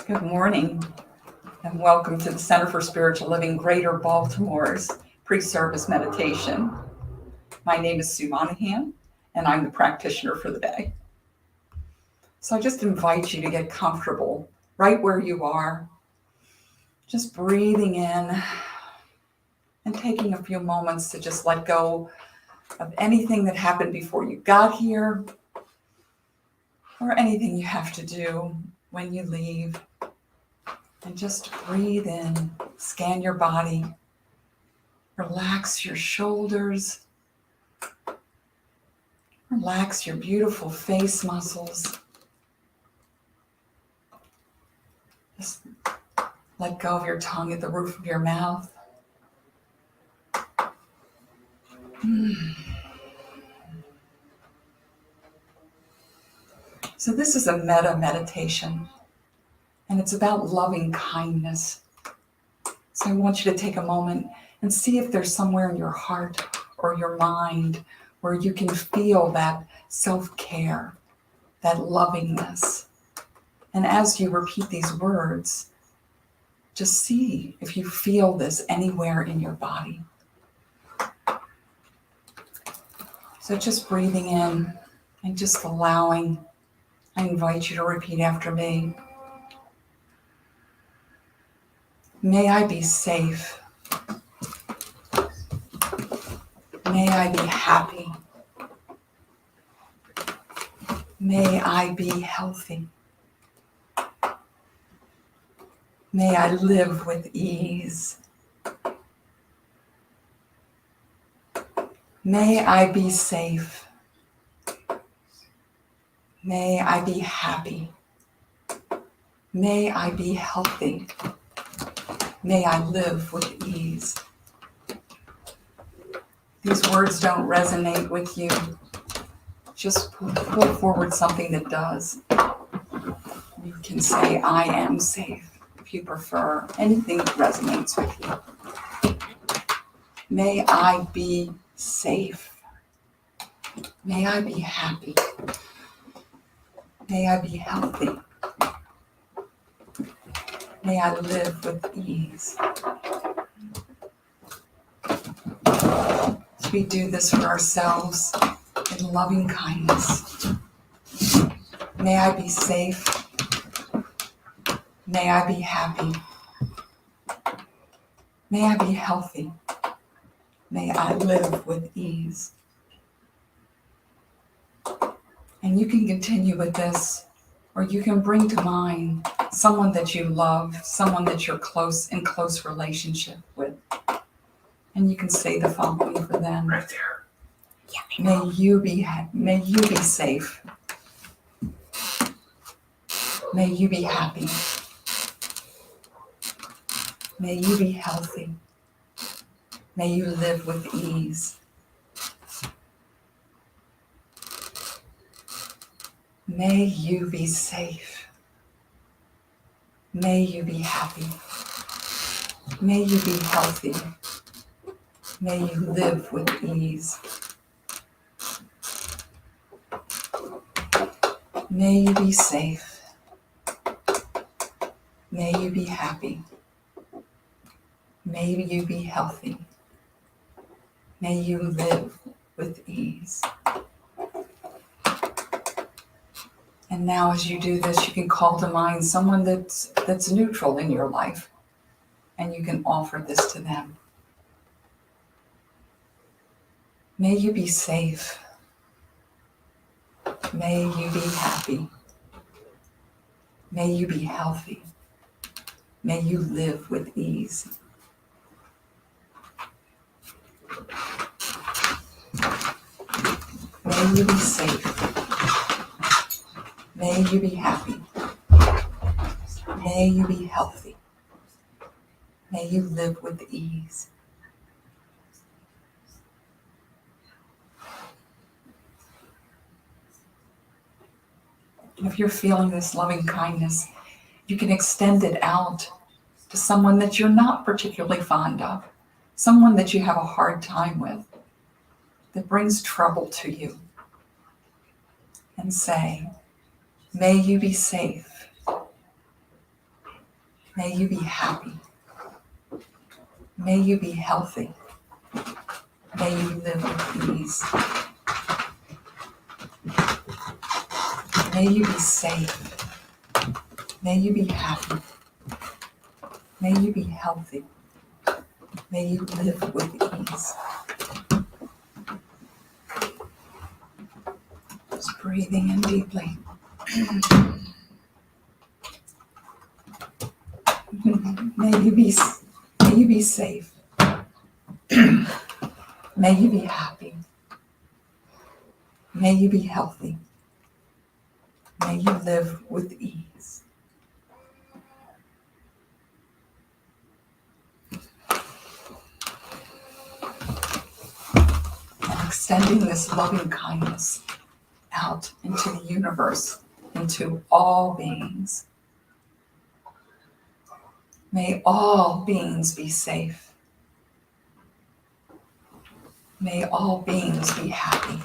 Good morning, and welcome to the Center for Spiritual Living Greater Baltimore's pre-service meditation. My name is Sue Monahan, and I'm the practitioner for the day. So I just invite you to get comfortable right where you are, just breathing in and taking a few moments to just let go of anything that happened before you got here or anything you have to do when you leave. And just breathe in, scan your body, relax your shoulders, relax your beautiful face muscles. Just let go of your tongue at the roof of your mouth. So this is a metta meditation, and it's about loving kindness. So I want you to take a moment and see if there's somewhere in your heart or your mind where you can feel that self-care, that lovingness. And as you repeat these words, just see if you feel this anywhere in your body. So just breathing in and just allowing, I invite you to repeat after me. May I be safe. May I be happy. May I be healthy. May I live with ease. May I be safe. May I be happy. May I be healthy. May I live with ease. These words don't resonate with you. Just pull forward something that does. You can say, I am safe, if you prefer. Anything that resonates with you. May I be safe. May I be happy. May I be healthy. May I live with ease. We do this for ourselves in loving kindness. May I be safe. May I be happy. May I be healthy. May I live with ease. And you can continue with this, or you can bring to mind someone that you love, someone that you're in close relationship with. And you can say the following for them. Right there. May you be safe. May you be happy. May you be healthy. May you live with ease. May you be safe. May you be happy. May you be healthy. May you live with ease. May you be safe. May you be happy. May you be healthy. May you live with ease. And now as you do this, you can call to mind someone that's neutral in your life, and you can offer this to them. May you be safe. May you be happy. May you be healthy. May you live with ease. May you be safe. May you be happy. May you be healthy. May you live with ease. If you're feeling this loving kindness, you can extend it out to someone that you're not particularly fond of, someone that you have a hard time with, that brings trouble to you, and say, may you be safe. May you be happy. May you be healthy. May you live with ease. May you be safe. May you be happy. May you be healthy. May you live with ease. Just breathing in deeply. May you be safe. May you be happy. May you be healthy. May you live with ease. And extending this loving kindness out into the universe, into all beings. May all beings be safe. May all beings be happy.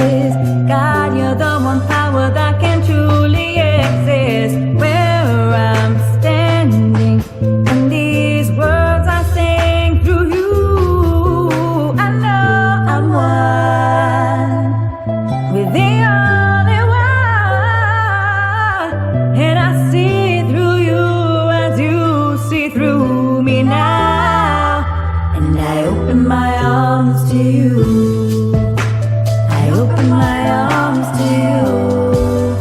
exist. God, you're the one power that can truly exist. Where I'm standing, and these words I sing through you, I know I'm one with the only one, and I see through you as you see through me now. And I open my arms to you. I open my arms to you.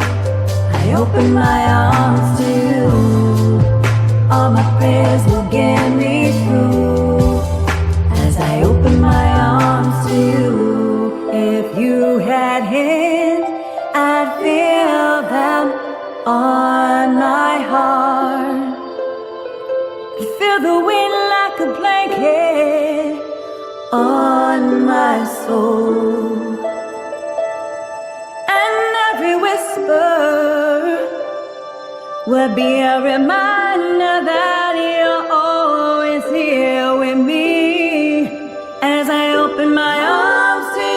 I open my arms to you. All my prayers will get me through as I open my arms to you. If you had hands, I'd feel them on my heart. Feel the wind like a blanket on my soul. And every whisper would be a reminder that you're always here with me as I open my arms to you.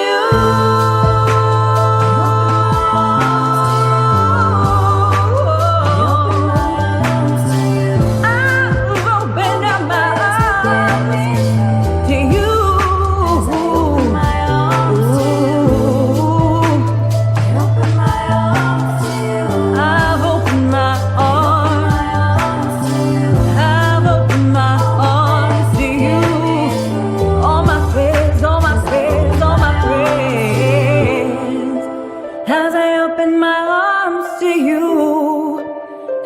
I've opened up my arms to you. I've opened my arms. I've opened my arms to you. All my prayers, all my prayers, all my prayers. As I open my arms to you.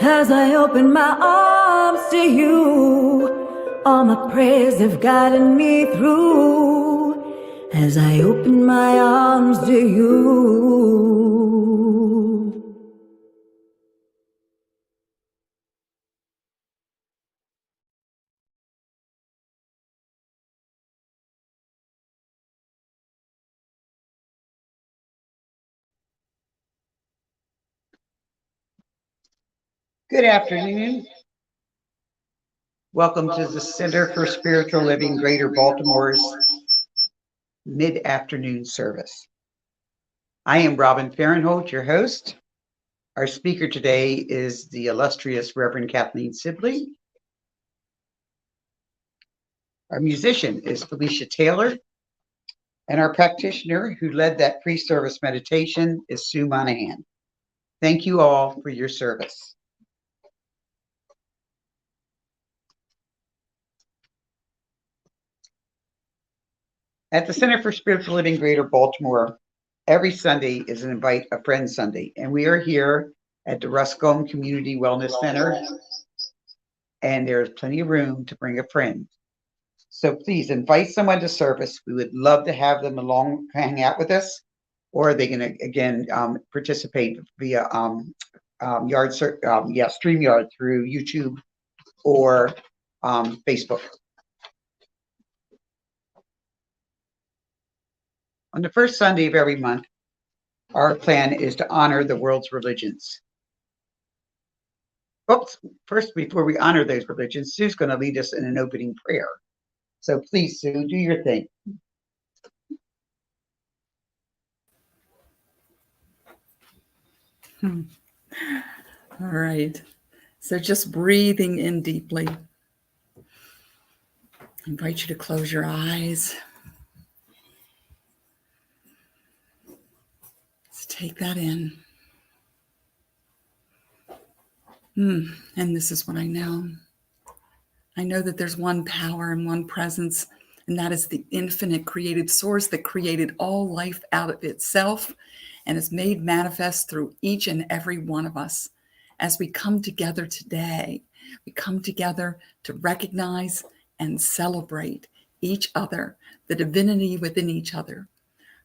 As I open my arms to you. All my prayers have gotten me through. As I open my arms to you. Good afternoon. Welcome to the Center for Spiritual Living Greater Baltimore's mid-afternoon service. I am Robin Fahrenholt, your host. Our speaker today is the illustrious Reverend Kathleen Sibley. Our musician is Felicia Taylor, and our practitioner who led that pre-service meditation is Sue Monahan. Thank you all for your service. At the Center for Spiritual Living Greater Baltimore, every Sunday is an Invite a Friend Sunday, and we are here at the Ruscombe Community Wellness Center, and there's plenty of room to bring a friend. So please invite someone to service. We would love to have them along, hang out with us, or they can again participate via StreamYard through YouTube or Facebook. On the first Sunday of every month, our plan is to honor the world's religions. First, before we honor those religions, Sue's going to lead us in an opening prayer. So please, Sue, do your thing. All right. So just breathing in deeply. I invite you to close your eyes. Let's take that in. And this is what I know. I know that there's one power and one presence, and that is the infinite created source that created all life out of itself and is made manifest through each and every one of us. As we come together today, we come together to recognize and celebrate each other, the divinity within each other.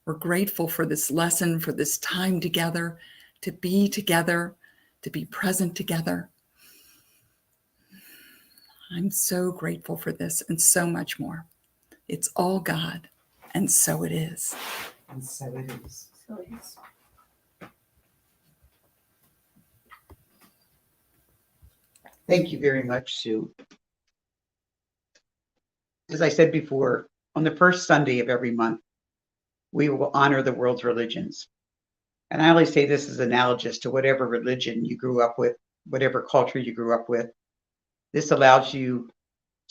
We're grateful for this lesson, for this time together, to be together, to be present together. I'm so grateful for this and so much more. It's all God, and so it is. And so it is. So it is. Thank you very much, Sue. As I said before, on the first Sunday of every month, we will honor the world's religions. And I always say this is analogous to whatever religion you grew up with, whatever culture you grew up with. This allows you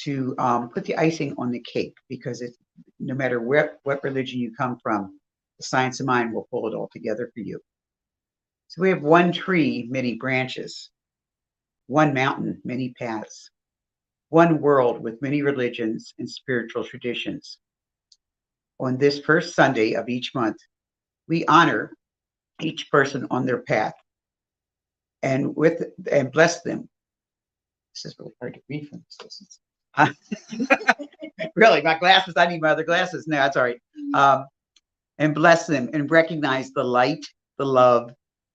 to put the icing on the cake, because it's, no matter what religion you come from, the science of mind will pull it all together for you. So we have one tree, many branches, one mountain, many paths, one world with many religions and spiritual traditions. On this first Sunday of each month, we honor each person on their path and bless them. This is really hard to read from this distance. Really, my glasses, I need my other glasses. No, that's all right. And bless them and recognize the light, the love,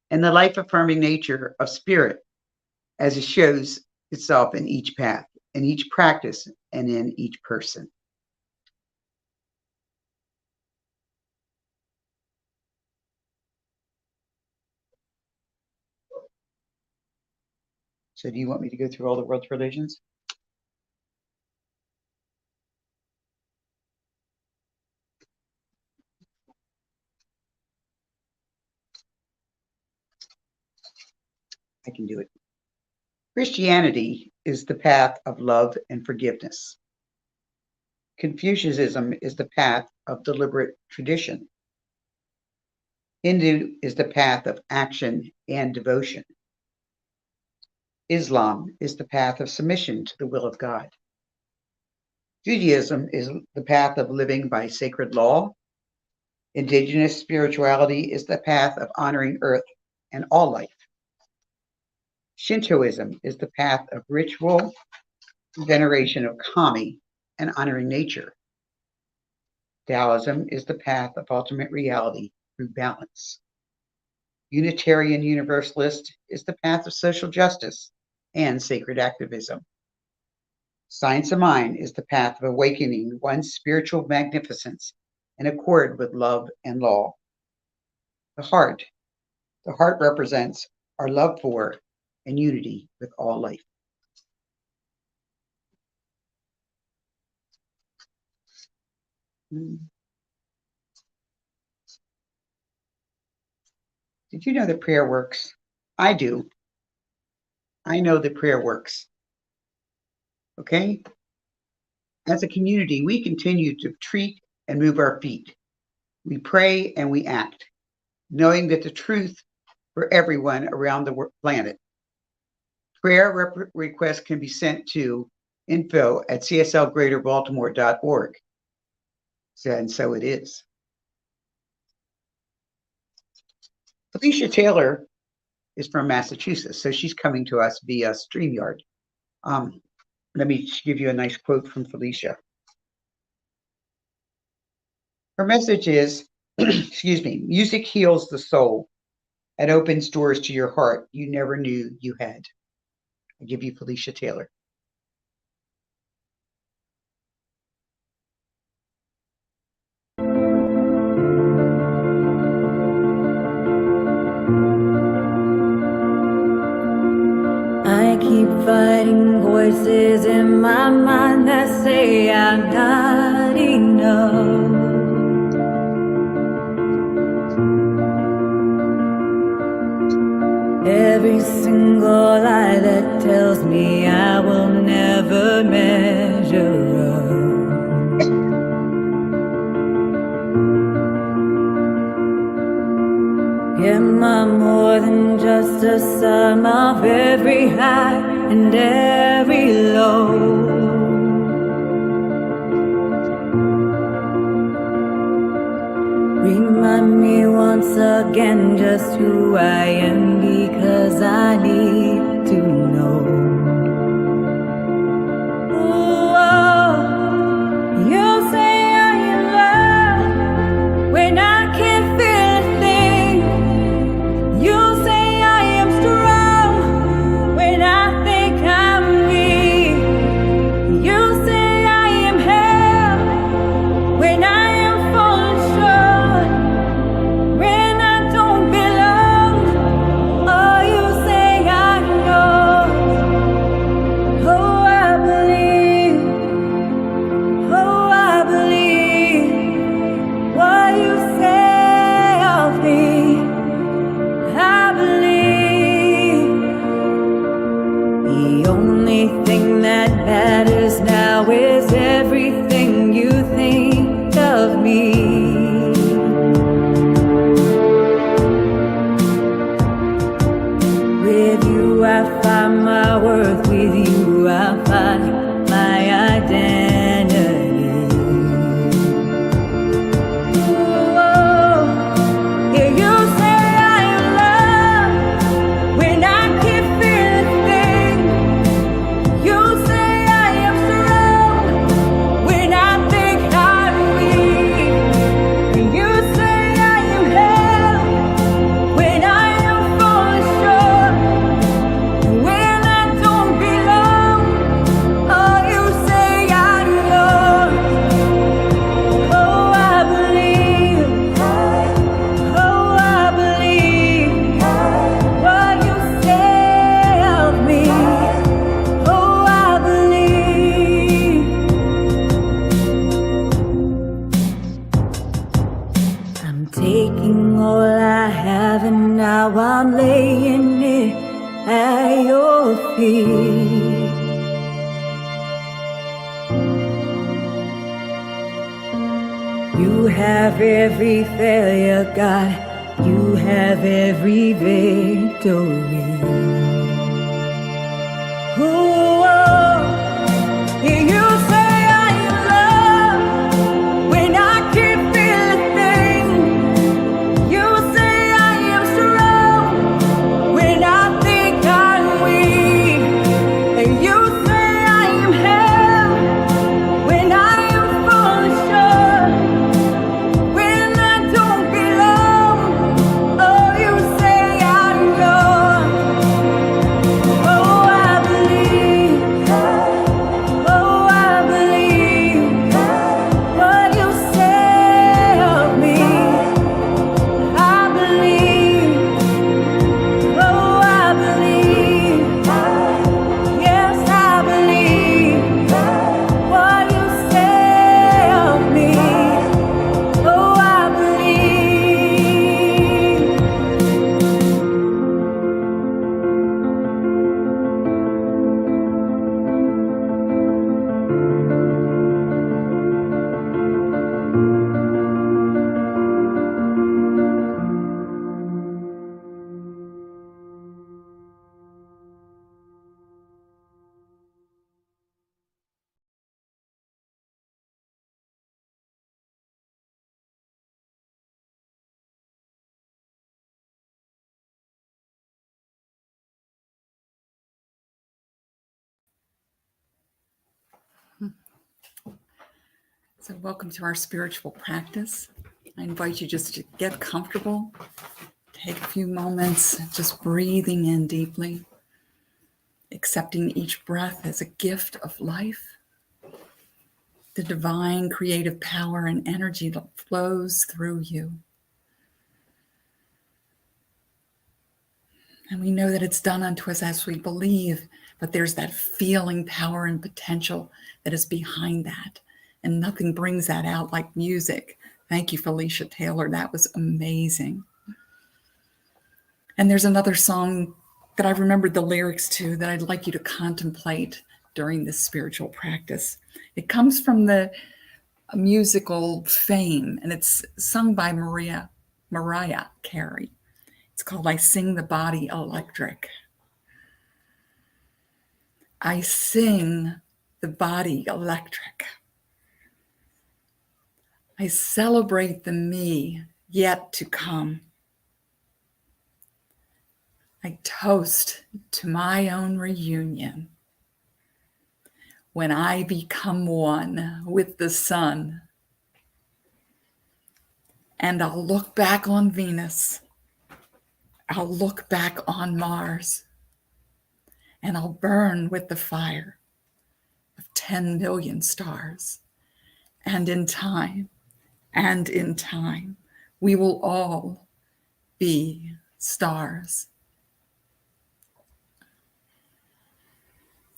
and the life-affirming nature of spirit as it shows itself in each path, in each practice, and in each person. So do you want me to go through all the world's religions? I can do it. Christianity is the path of love and forgiveness. Confucianism is the path of deliberate tradition. Hindu is the path of action and devotion. Islam is the path of submission to the will of God. Judaism is the path of living by sacred law. Indigenous spirituality is the path of honoring earth and all life. Shintoism is the path of ritual, veneration of kami, and honoring nature. Taoism is the path of ultimate reality through balance. Unitarian Universalist is the path of social justice and sacred activism. Science of Mind is the path of awakening one's spiritual magnificence in accord with love and law. The heart represents our love for and unity with all life. Did you know that prayer works? I do. I know that prayer works. Okay? As a community, we continue to treat and move our feet. We pray and we act, knowing that the truth for everyone around the planet. Prayer requests can be sent to info@cslgreaterbaltimore.org. And so it is. Felicia Taylor is from Massachusetts, so she's coming to us via StreamYard. Let me give you a nice quote from Felicia. Her message is, excuse me, music heals the soul and opens doors to your heart you never knew you had. I give you Felicia Taylor. I keep fighting voices in my mind that say I'm not enough. Every single lie that tells me I will never measure up. Am I more than just a sum of every high and every low? Remind me once again just who I am, because I need to know. Oh, you say I am loved when I can't feel a thing. You say I am strong when I think I'm weak. You say I am held when I am falling short, when I don't belong. Oh, you say I now I'm laying it at your feet. You have every failure, God. You have every victory. Ooh, you say I am loved when I can't feel a thing. You say I am strong when I think I'm weak. And you say I am held when I am falling short. When I don't belong, oh, you say I'm yours. Oh, I believe, oh, I believe what you say of me. I believe, oh, I believe, yes, I believe what you say of me. Oh, I believe. So, welcome to our spiritual practice. I invite you just to get comfortable, take a few moments, just breathing in deeply, accepting each breath as a gift of life, the divine creative power and energy that flows through you. And we know that it's done unto us as we believe, but there's that feeling, power, and potential that is behind that. And nothing brings that out like music. Thank you, Felicia Taylor. That was amazing. And there's another song that I remembered the lyrics to that I'd like you to contemplate during this spiritual practice. It comes from the musical Fame, and it's sung by Mariah Carey. It's called I Sing the Body Electric. I sing the body electric. I celebrate the me yet to come. I toast to my own reunion when I become one with the sun. And I'll look back on Venus. I'll look back on Mars. And I'll burn with the fire of 10 million stars. And in time, we will all be stars.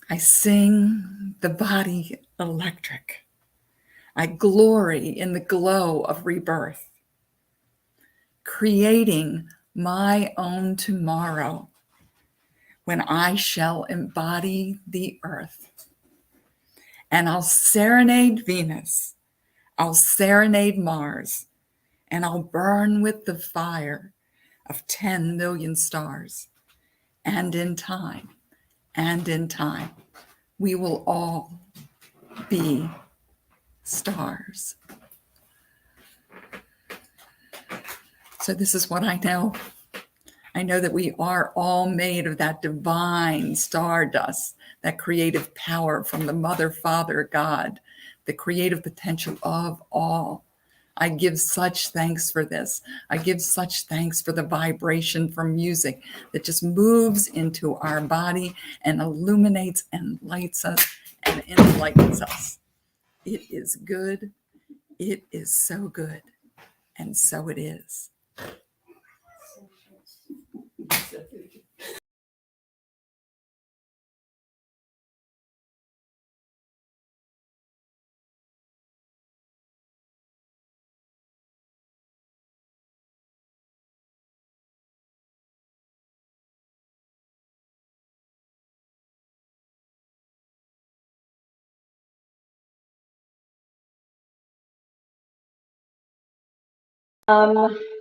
I sing the body electric. I glory in the glow of rebirth, creating my own tomorrow when I shall embody the earth. And I'll serenade Venus, I'll serenade Mars, and I'll burn with the fire of 10 million stars. And in time, we will all be stars. So this is what I know. I know that we are all made of that divine stardust, that creative power from the Mother, Father, God, the creative potential of all. I give such thanks for this. I give such thanks for the vibration from music that just moves into our body and illuminates and lights us and enlightens us. It is good. It is so good. And so it is.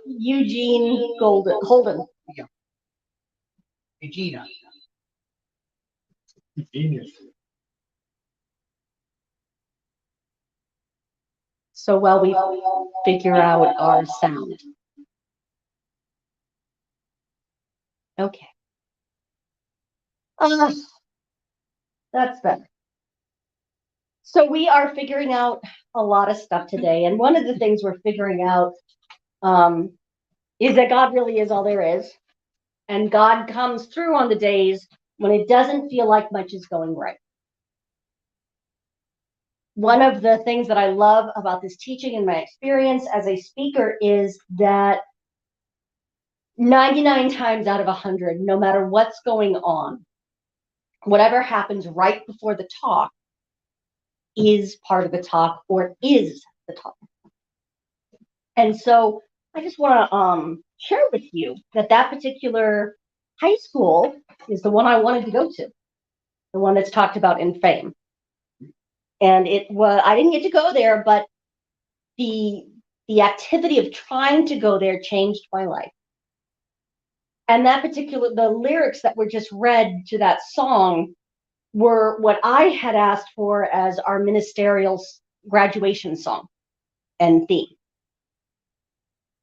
Eugene Holden. Regina. Genius. So while we figure out our sound. Okay. That's better. So we are figuring out a lot of stuff today. And one of the things we're figuring out is that God really is all there is. And God comes through on the days when it doesn't feel like much is going right. One of the things that I love about this teaching and my experience as a speaker is that 99 times out of 100, no matter what's going on, whatever happens right before the talk is part of the talk or is the talk. And so I just want to share with you that that particular high school is the one I wanted to go to, the one that's talked about in Fame. And it was, I didn't get to go there, but the activity of trying to go there changed my life. And that particular, the lyrics that were just read to that song were what I had asked for as our ministerial graduation song and theme.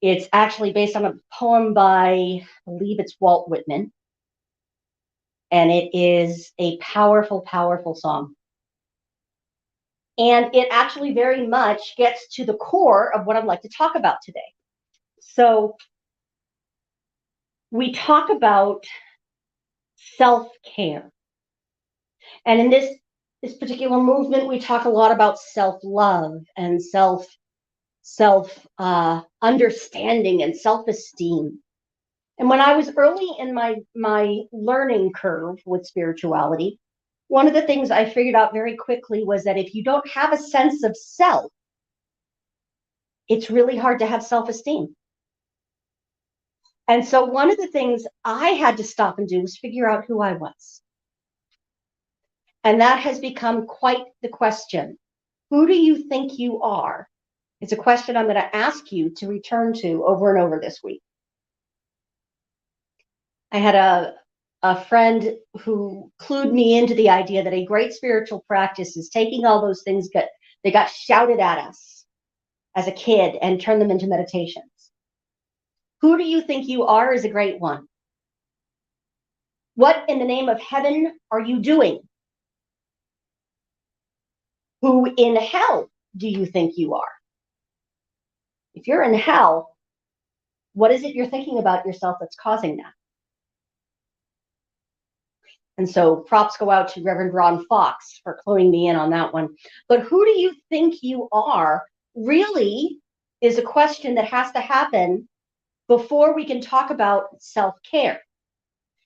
It's actually based on a poem by, I believe it's Walt Whitman. And it is a powerful, powerful song. And it actually very much gets to the core of what I'd like to talk about today. So we talk about self-care. And in this particular movement, we talk a lot about self-love and self-understanding and self-esteem. And when I was early in my learning curve with spirituality, one of the things I figured out very quickly was that if you don't have a sense of self, it's really hard to have self-esteem. And so one of the things I had to stop and do was figure out who I was. And that has become quite the question. Who do you think you are? It's a question I'm going to ask you to return to over and over this week. I had a friend who clued me into the idea that a great spiritual practice is taking all those things that got shouted at us as a kid and turn them into meditations. Who do you think you are is a great one. What in the name of heaven are you doing? Who in hell do you think you are? If you're in hell, what is it you're thinking about yourself that's causing that? And so props go out to Reverend Ron Fox for cluing me in on that one. But who do you think you are really is a question that has to happen before we can talk about self-care.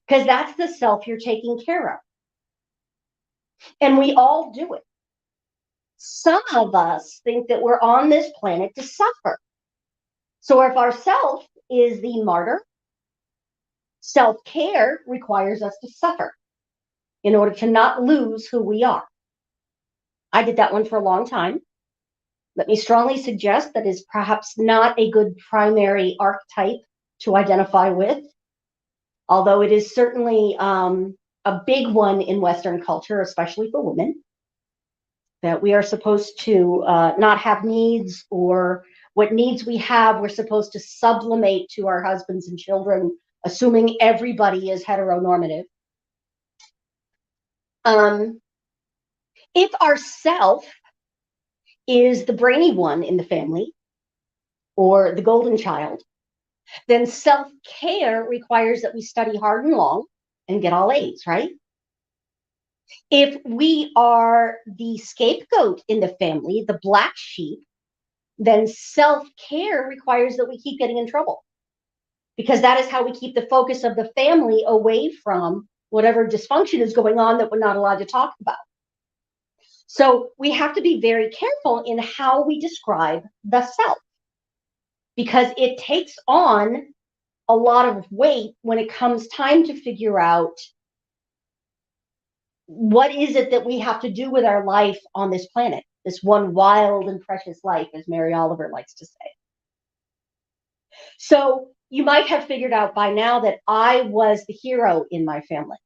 Because that's the self you're taking care of. And we all do it. Some of us think that we're on this planet to suffer. So if our self is the martyr, self-care requires us to suffer in order to not lose who we are. I did that one for a long time. Let me strongly suggest that is perhaps not a good primary archetype to identify with, although it is certainly a big one in Western culture, especially for women, that we are supposed to not have needs, or what needs we have, we're supposed to sublimate to our husbands and children, assuming everybody is heteronormative. If our self is the brainy one in the family or the golden child, then self-care requires that we study hard and long and get all A's, right? If we are the scapegoat in the family, the black sheep, then self-care requires that we keep getting in trouble, because that is how we keep the focus of the family away from whatever dysfunction is going on that we're not allowed to talk about. So we have to be very careful in how we describe the self, because it takes on a lot of weight when it comes time to figure out what is it that we have to do with our life on this planet, this one wild and precious life, as Mary Oliver likes to say. So you might have figured out by now that I was the hero in my family.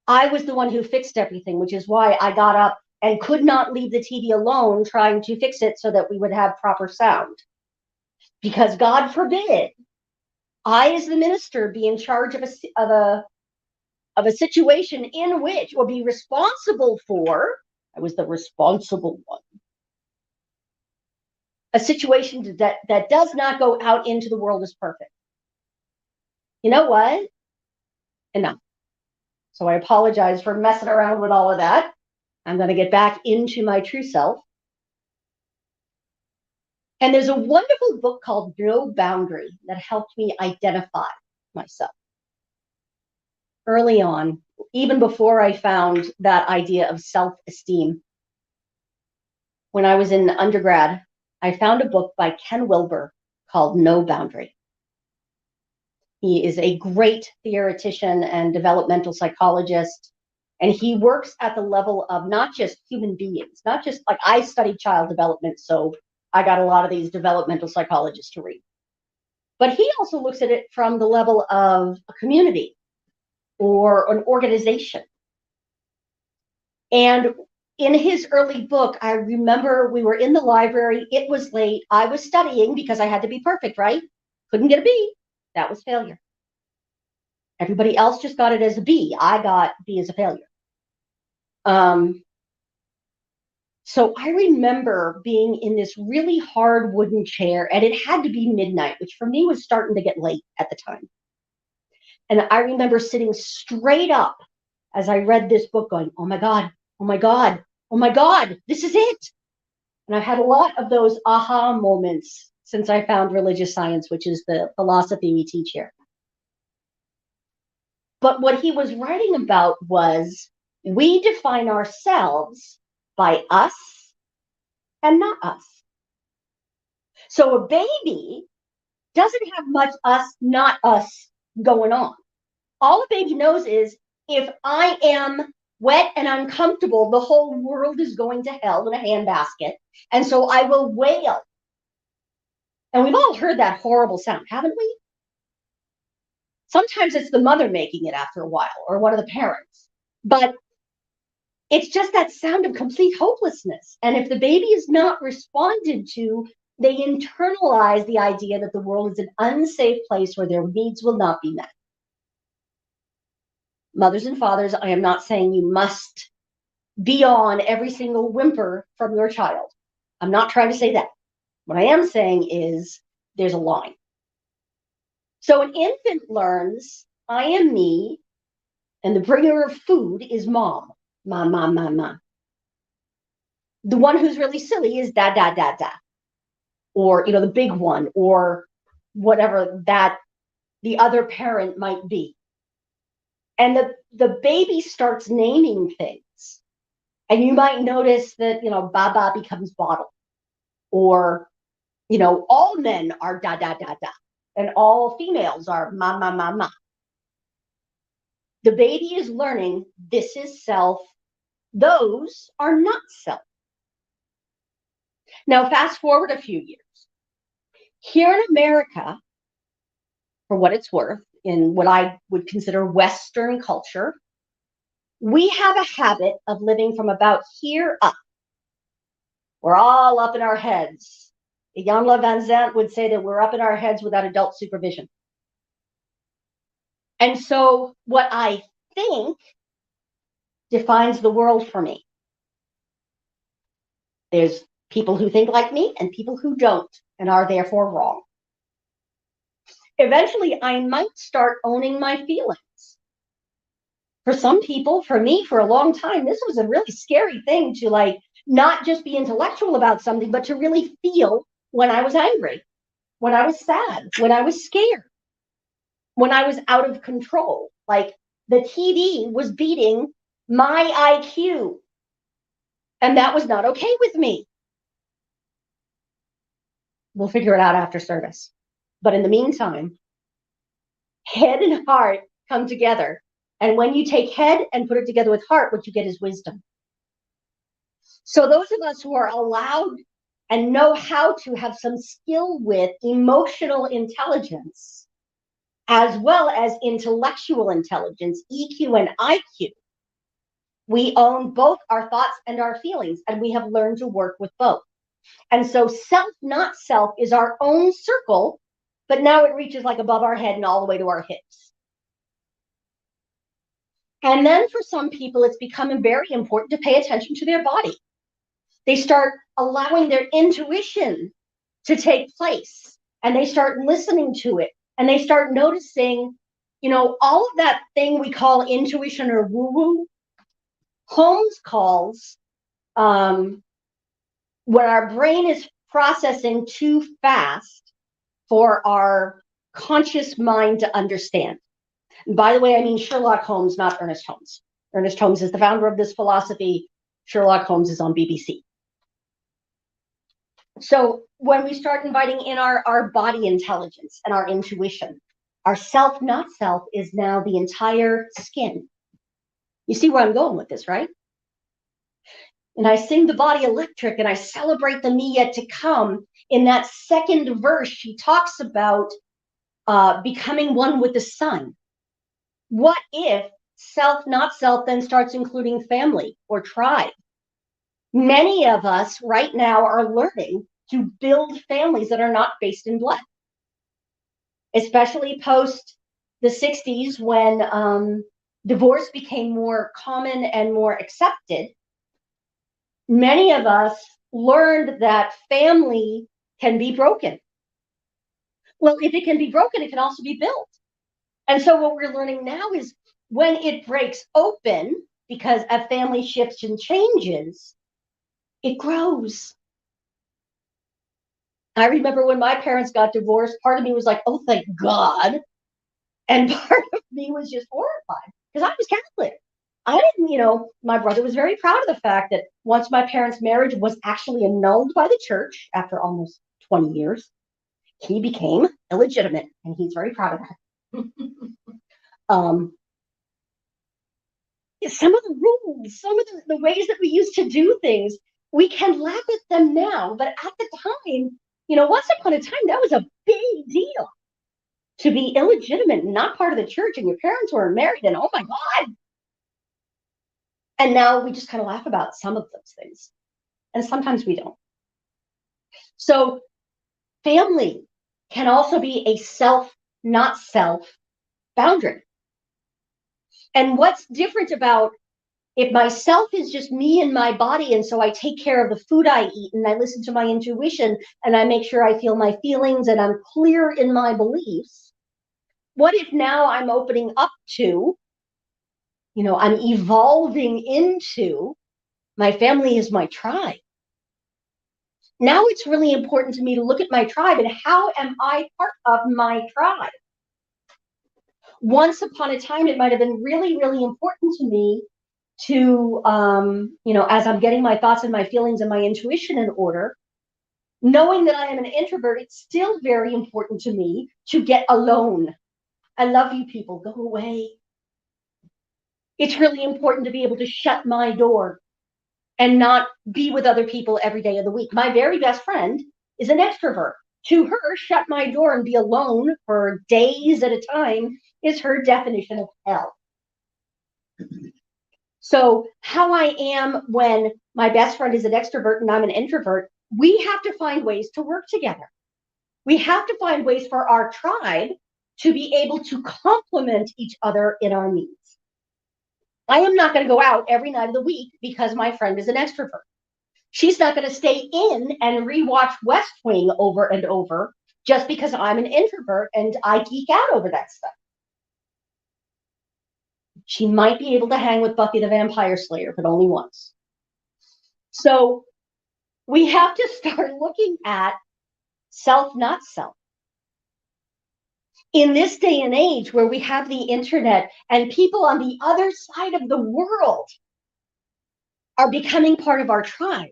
I was the one who fixed everything, which is why I got up and could not leave the TV alone trying to fix it so that we would have proper sound. Because God forbid I, as the minister, be in charge of a situation in which, or be responsible for, I was the responsible one, a situation that does not go out into the world as perfect. You know what? Enough. So I apologize for messing around with all of that. I'm going to get back into my true self. And there's a wonderful book called No Boundary that helped me identify myself early on, even before I found that idea of self-esteem. When I was in undergrad, I found a book by Ken Wilber called No Boundary. He is a great theoretician and developmental psychologist, and he works at the level of not just human beings, not just like I studied child development, so I got a lot of these developmental psychologists to read. But he also looks at it from the level of a community or an organization. And in his early book, I remember we were in the library, it was late, I was studying because I had to be perfect, right? Couldn't get a B. That was failure. Everybody else just got it as a B. I got B as a failure. So I remember being in this really hard wooden chair, and it had to be midnight, which for me was starting to get late at the time. And I remember sitting straight up as I read this book going, oh my God, oh my God, oh my God, this is it. And I've had a lot of those aha moments since I found religious science, which is the philosophy we teach here. But what he was writing about was we define ourselves by us and not us. So a baby doesn't have much us, not us going on. All a baby knows is if I am wet and uncomfortable, the whole world is going to hell in a handbasket. And so I will wail. And we've all heard that horrible sound, haven't we? Sometimes it's the mother making it after a while, or one of the parents. But it's just that sound of complete hopelessness. And if the baby is not responded to, they internalize the idea that the world is an unsafe place where their needs will not be met. Mothers and fathers, I am not saying you must be on every single whimper from your child. I'm not trying to say that. What I am saying is there's a line. So an infant learns, I am me, and the bringer of food is mom. Mom, mom, mom, mom. The one who's really silly is dad, dad, dad, dad. Or, the big one, or whatever that the other parent might be. And the baby starts naming things. And you might notice that, Baba becomes bottle. Or, all men are da, da, da, da. And all females are ma, ma, ma, ma. The baby is learning this is self. Those are not self. Now, fast forward a few years. Here in America, for what it's worth, in what I would consider Western culture, we have a habit of living from about here up. We're all up in our heads. Jan Van Zandt would say that we're up in our heads without adult supervision. And so what I think defines the world for me. There's people who think like me and people who don't and are therefore wrong. Eventually, I might start owning my feelings. For some people, for me, for a long time, this was a really scary thing to not just be intellectual about something, but to really feel when I was angry, when I was sad, when I was scared, when I was out of control. Like the TV was beating my IQ. And that was not okay with me. We'll figure it out after service. But in the meantime, head and heart come together. And when you take head and put it together with heart, what you get is wisdom. So those of us who are allowed and know how to have some skill with emotional intelligence, as well as intellectual intelligence, EQ and IQ. We own both our thoughts and our feelings, and we have learned to work with both. And so self, not self, is our own circle, but now it reaches like above our head and all the way to our hips. And then for some people, it's becoming very important to pay attention to their body. They start allowing their intuition to take place, and they start listening to it, and they start noticing, all of that thing we call intuition or woo-woo, Holmes calls when our brain is processing too fast for our conscious mind to understand. And by the way, I mean Sherlock Holmes, not Ernest Holmes. Ernest Holmes is the founder of this philosophy. Sherlock Holmes is on BBC. So when we start inviting in our body intelligence and our intuition, our self, not self, is now the entire skin. You see where I'm going with this, right? And I sing the body electric, and I celebrate the me yet to come. In that second verse, she talks about becoming one with the sun. What if self, not self, then starts including family or tribe? Many of us right now are learning to build families that are not based in blood, especially post the 60s when divorce became more common and more accepted. Many of us learned that family can be broken. Well, if it can be broken, it can also be built. And so what we're learning now is when it breaks open, because a family shifts and changes, it grows. I remember when my parents got divorced, part of me was like, oh, thank God. And part of me was just horrified because I was Catholic. I didn't, my brother was very proud of the fact that once my parents' marriage was actually annulled by the church after almost 20 years, he became illegitimate, and he's very proud of that. Some of the rules, some of the ways that we used to do things, we can laugh at them now, but at the time, once upon a time, that was a big deal to be illegitimate and not part of the church, and your parents weren't married, and oh my God. And now we just kind of laugh about some of those things, and sometimes we don't. So family can also be a self, not self boundary. And what's different about if myself is just me and my body, and so I take care of the food I eat, and I listen to my intuition, and I make sure I feel my feelings, and I'm clear in my beliefs. What if now I'm opening up to, I'm evolving into my family is my tribe. Now it's really important to me to look at my tribe and how am I part of my tribe? Once upon a time, it might have been really, really important to me to, as I'm getting my thoughts and my feelings and my intuition in order, knowing that I am an introvert, it's still very important to me to get alone. I love you people, go away. It's really important to be able to shut my door and not be with other people every day of the week. My very best friend is an extrovert. To her, shut my door and be alone for days at a time is her definition of hell. So how I am when my best friend is an extrovert and I'm an introvert, we have to find ways to work together. We have to find ways for our tribe to be able to complement each other in our needs. I am not going to go out every night of the week because my friend is an extrovert. She's not going to stay in and rewatch West Wing over and over just because I'm an introvert and I geek out over that stuff. She might be able to hang with Buffy the Vampire Slayer, but only once. So we have to start looking at self, not self. In this day and age where we have the internet and people on the other side of the world are becoming part of our tribe,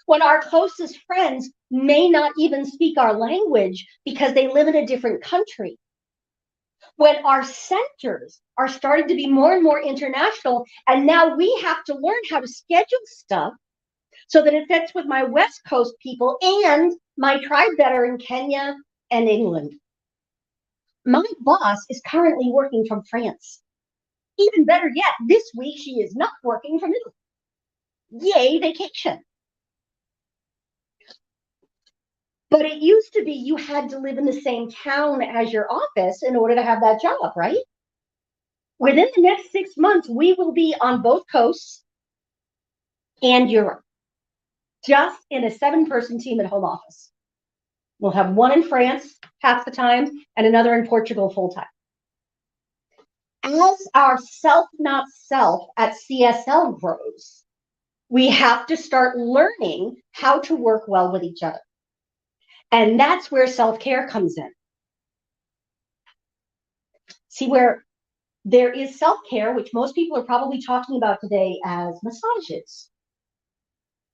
when our closest friends may not even speak our language because they live in a different country, when our centers are starting to be more and more international, and now we have to learn how to schedule stuff so that it fits with my West Coast people and my tribe that are in Kenya and England. My boss is currently working from France. Even better yet, this week she is not working from Italy. Yay, vacation. But it used to be you had to live in the same town as your office in order to have that job, right? Within the next 6 months, we will be on both coasts and Europe, just in a 7-person team at home office. We'll have one in France half the time and another in Portugal full time. As our self, not self at CSL grows, we have to start learning how to work well with each other. And that's where self-care comes in. See, where there is self-care, which most people are probably talking about today as massages.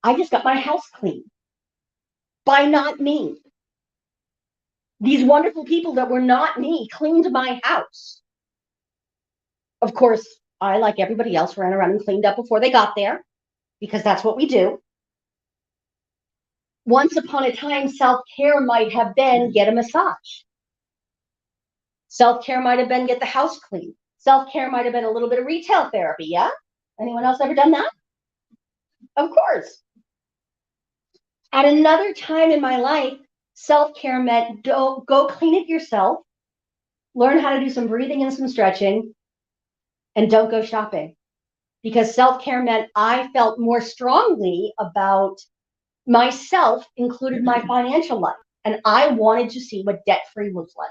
I just got my house cleaned by not me. These wonderful people that were not me cleaned my house. Of course, I, like everybody else, ran around and cleaned up before they got there, because that's what we do. Once upon a time, self-care might have been get a massage. Self-care might have been get the house clean. Self-care might have been a little bit of retail therapy, yeah? Anyone else ever done that? Of course. At another time in my life, self-care meant go clean it yourself, learn how to do some breathing and some stretching, and don't go shopping. Because self-care meant I felt more strongly about myself, included my financial life, and I wanted to see what debt-free looks like.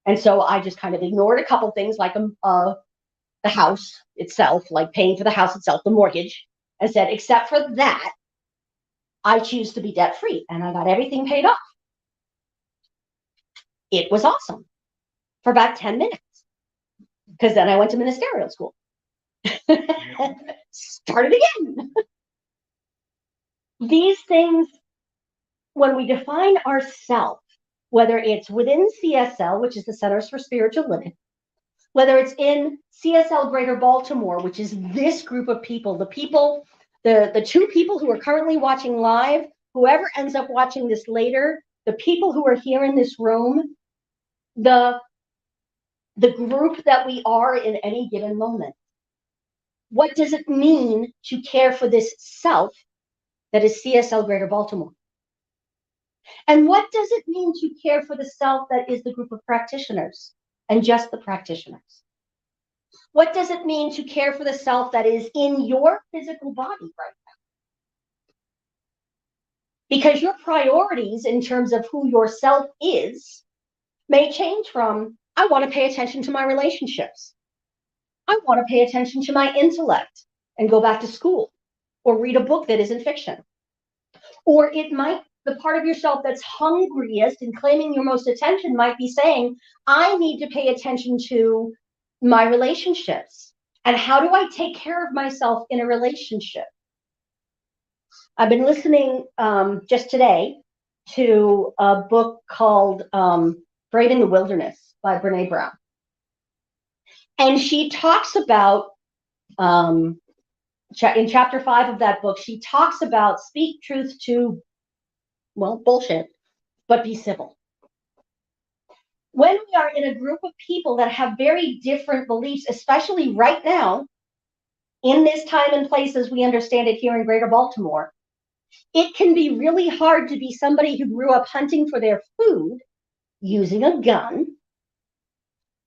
And so I just kind of ignored a couple things like the house itself, like paying for the house itself, the mortgage, and said, except for that, I choose to be debt-free, and I got everything paid off. It was awesome for about 10 minutes, because then I went to ministerial school. Started again. These things, when we define ourselves, whether it's within CSL, which is the Centers for Spiritual Living, whether it's in CSL Greater Baltimore, which is this group of people, the 2 people who are currently watching live, whoever ends up watching this later, the people who are here in this room, the group that we are in any given moment. What does it mean to care for this self that is CSL Greater Baltimore? And what does it mean to care for the self that is the group of practitioners and just the practitioners? What does it mean to care for the self that is in your physical body right now? Because your priorities in terms of who your self is may change from, I want to pay attention to my relationships. I want to pay attention to my intellect and go back to school or read a book that isn't fiction. Or it might, the part of yourself that's hungriest and claiming your most attention might be saying, I need to pay attention to my relationships. And how do I take care of myself in a relationship? I've been listening just today to a book called Brave in the Wilderness by Brene Brown. And she talks about, in chapter 5 of that book, she talks about speak truth to, well, bullshit, but be civil. When we are in a group of people that have very different beliefs, especially right now, in this time and place as we understand it here in Greater Baltimore, it can be really hard to be somebody who grew up hunting for their food using a gun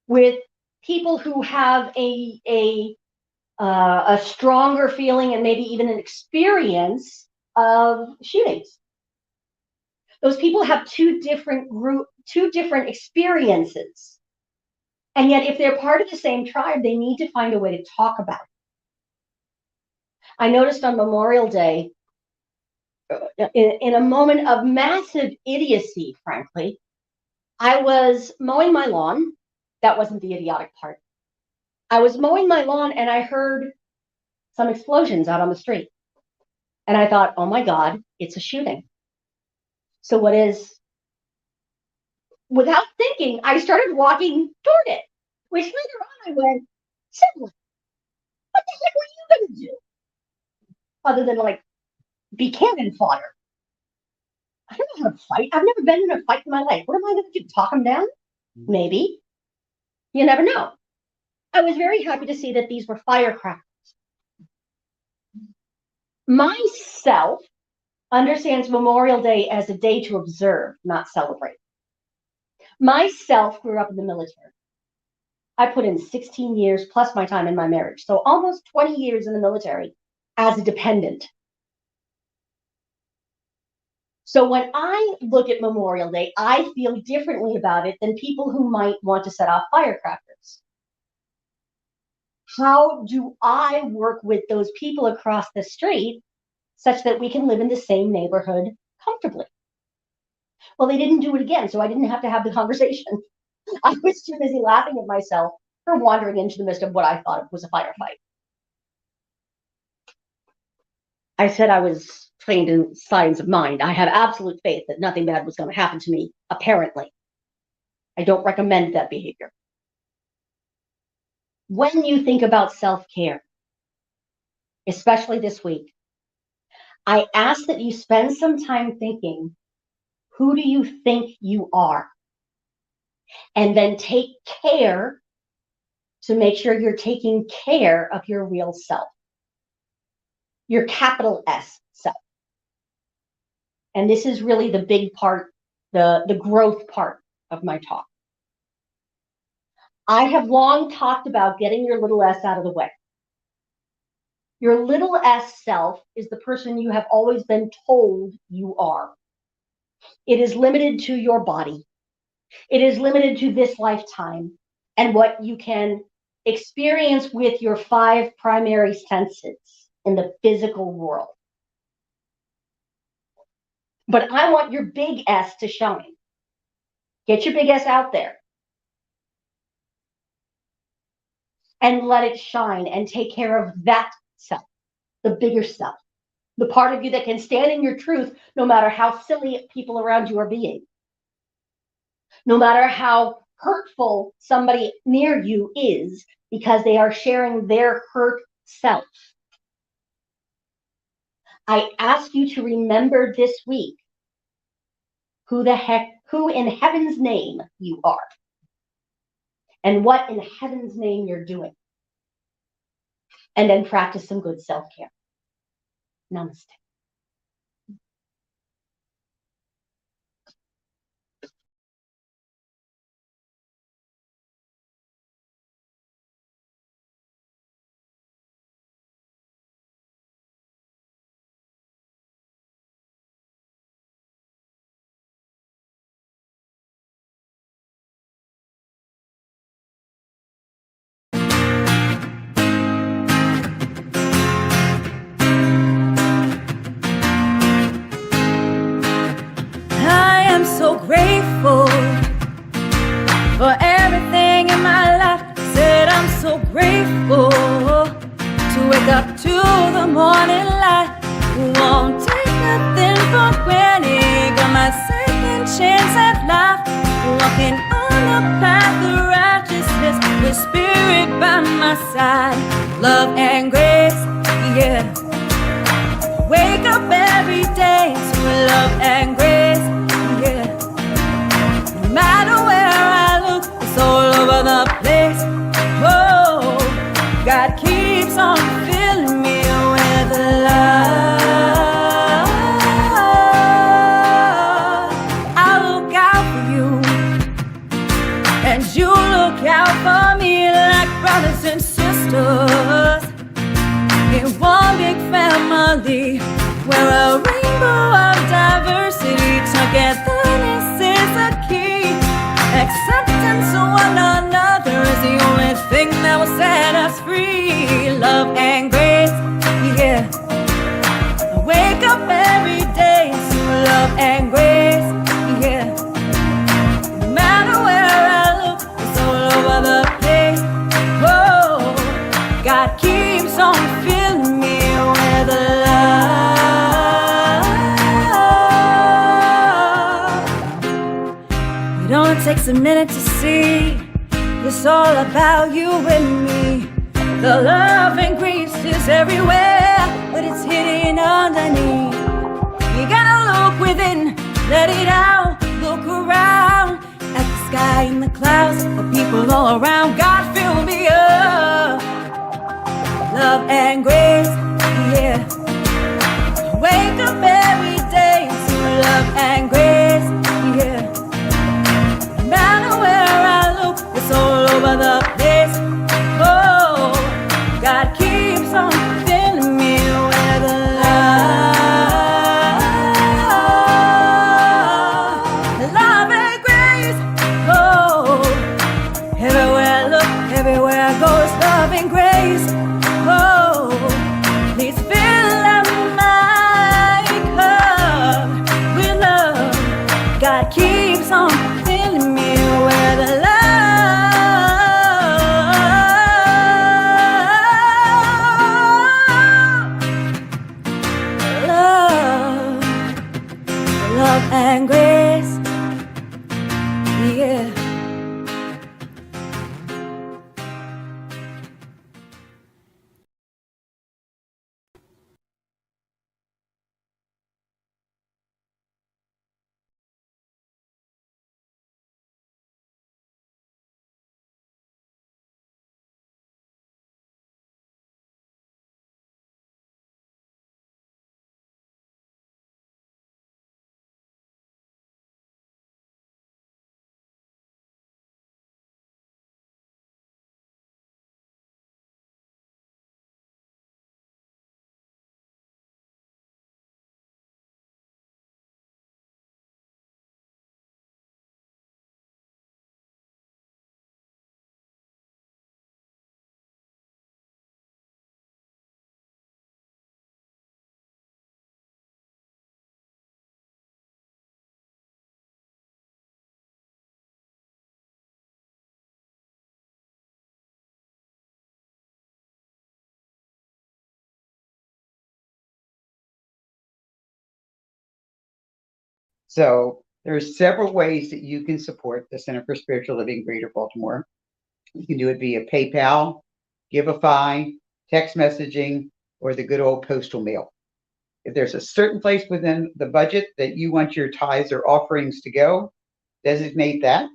with people who have a stronger feeling and maybe even an experience of shootings. Those people have two different experiences. And yet, if they're part of the same tribe, they need to find a way to talk about it. I noticed on Memorial Day, in a moment of massive idiocy, frankly, I was mowing my lawn. That wasn't the idiotic part. I was mowing my lawn and I heard some explosions out on the street. And I thought, oh my God, it's a shooting. So without thinking, I started walking toward it, which later on I went, Sibling, what the heck were you going to do? other than like be cannon fodder. I don't know how to fight. I've never been in a fight in my life. What am I going to do? Talk them down? Maybe. You never know. I was very happy to see that these were firecrackers. Myself understands Memorial Day as a day to observe, not celebrate. Myself grew up in the military. I put in 16 years plus my time in my marriage, so almost 20 years in the military as a dependent. So when I look at Memorial Day, I feel differently about it than people who might want to set off firecrackers. How do I work with those people across the street such that we can live in the same neighborhood comfortably? Well, they didn't do it again, so I didn't have to have the conversation. I was too busy laughing at myself for wandering into the midst of what I thought was a firefight. I said I was trained in science of mind. I have absolute faith that nothing bad was going to happen to me, apparently. I don't recommend that behavior. When you think about self-care, especially this week, I ask that you spend some time thinking, who do you think you are? And then take care to make sure you're taking care of your real self, your capital S self. And this is really the big part, the growth part of my talk. I have long talked about getting your little s out of the way. Your little s self is the person you have always been told you are. It is limited to your body. It is limited to this lifetime and what you can experience with your 5 primary senses in the physical world. But I want your big S to shine. Get your big S out there. And let it shine and take care of that self, the bigger self, the part of you that can stand in your truth no matter how silly people around you are being, no matter how hurtful somebody near you is because they are sharing their hurt self. I ask you to remember this week who in heaven's name you are and what in heaven's name you're doing. And then practice some good self-care. Namaste. I am so grateful for everything in my life. Said I'm so grateful to wake up to the morning light. Won't take nothing for granted. Got my second chance at life. Walking on the path of righteousness with spirit by my side. Love and grace, yeah. Wake up every day to love and grace, yeah. No matter where I look, it's all over the place. Oh, God keeps on filling me with love. I look out for you, and you look out for me like brothers and sisters in one big family. We're a rainbow of diversity. Togetherness is a key. Acceptance of one another is the only thing that will set us free. Love and grace, yeah. I wake up every day to love and grace, yeah. No matter where I look, it's all over the place. Oh, God keeps on filling me with love. It only takes a minute to see it's all about you and me. The love and grace is everywhere. but it's hidden underneath. You gotta look within, let it out, look around at the sky and the clouds, the people all around. God, fill me up, love and grace, yeah. Wake up every day to love and grace, yeah. No matter where I look, it's all over the place. Oh, God keeps on filling me with love and grace. Oh, everywhere I look, everywhere I go, it's love and grace. Oh, please fill up my cup with love. God keeps on filling me with love and grace, yeah. So there's several ways that you can support the Center for Spiritual Living Greater Baltimore. You can do it via PayPal, Giveify, text messaging, or the good old postal mail. If there's a certain place within the budget that you want your tithes or offerings to go, designate that.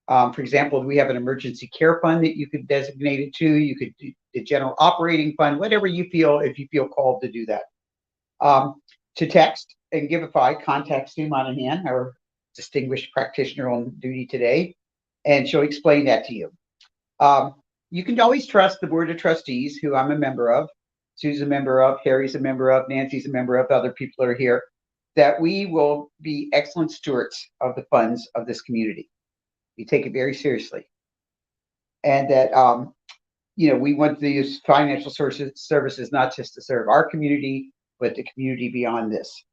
For example, we have an emergency care fund that you could designate it to. You could do the general operating fund, whatever you feel, if you feel called to do that. To text and Giveify, contact Sue Monahan, our distinguished practitioner on duty today, and she'll explain that to you. You can always trust the Board of Trustees, who I'm a member of, Sue's a member of, Harry's a member of, Nancy's a member of, other people are here, that we will be excellent stewards of the funds of this community. We take it very seriously. And that, we want these financial services not just to serve our community, but the community beyond this.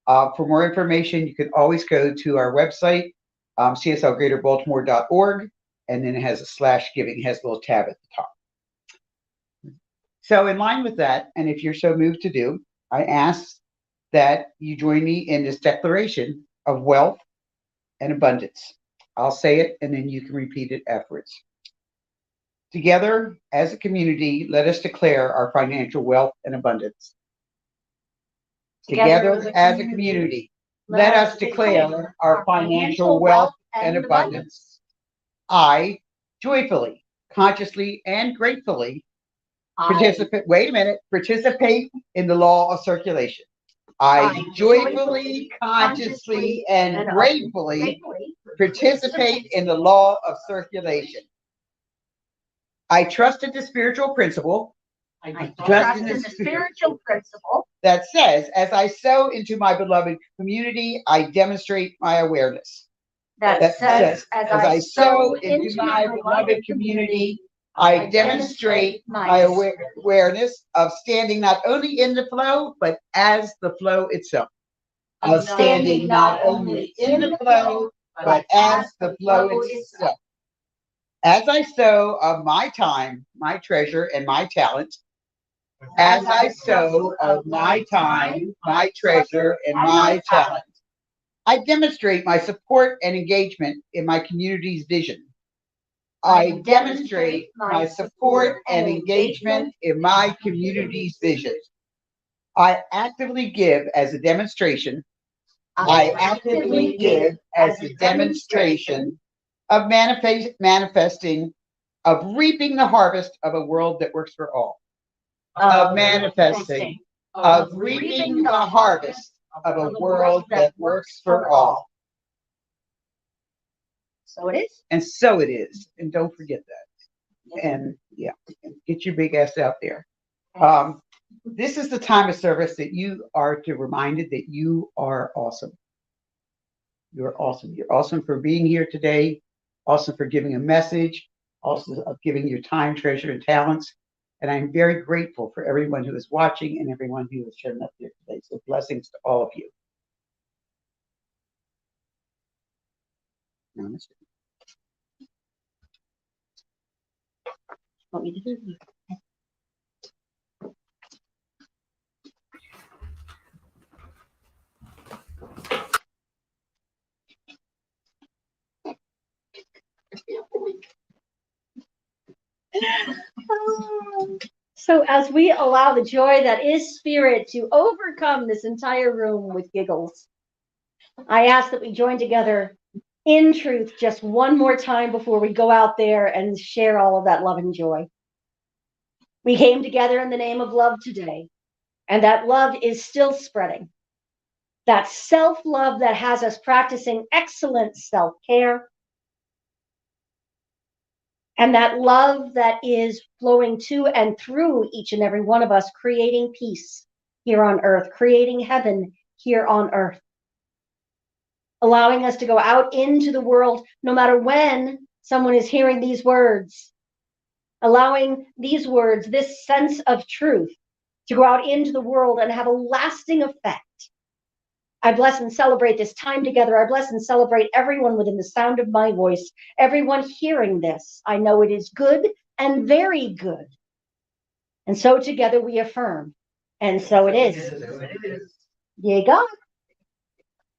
For more information, you can always go to our website, cslgreaterbaltimore.org, and then it has a /giving, it has a little tab at the top. So in line with that, and if you're so moved to do, I ask that you join me in this declaration of wealth and abundance. I'll say it, and then you can repeat it afterwards. Together, as a community, let us declare our financial wealth and abundance. Together, as a community, let us declare our financial wealth and abundance. I joyfully, consciously, and gratefully participate in the law of circulation. I joyfully, consciously, and gratefully participate in the law of circulation. I trust in the spiritual principle. I trust in the spiritual principle that says, as I sow into my beloved community, I demonstrate my awareness. That says, as I sow into my beloved community, I demonstrate my awareness of standing not only in the flow, but as the flow itself. Of standing not only in the flow, but as the flow itself. As I sow of my time, my treasure, and my talent, as I sow of my time, my treasure, and my talent, I demonstrate my support and engagement in my community's vision. I demonstrate my support and engagement in my community's vision. I actively give as a demonstration. I actively give as a demonstration of manifesting, of reaping the harvest of a world that works for all. Of manifesting, of reaping the harvest of a world that works for all. So it is. And so it is. And don't forget that. And yeah, get your big ass out there. This is the time of service that you are to reminded that you are awesome. You're awesome. You're awesome for being here today. Awesome for giving a message. Also of giving your time, treasure, and talents. And I'm very grateful for everyone who is watching and everyone who has shown up here today. So blessings to all of you. Namaste. Want me to do it? So as we allow the joy that is spirit to overcome this entire room with giggles, I ask that we join together in truth just one more time before we go out there and share all of that love and joy. We came together in the name of love today, and that love is still spreading. That self-love that has us practicing excellent self-care, and that love that is flowing to and through each and every one of us, creating peace here on earth, creating heaven here on earth, allowing us to go out into the world no matter when someone is hearing these words, allowing these words, this sense of truth, to go out into the world and have a lasting effect. I bless and celebrate this time together. I bless and celebrate everyone within the sound of my voice, everyone hearing this. I know it is good and very good. And so together we affirm. And so it is. Yea, God.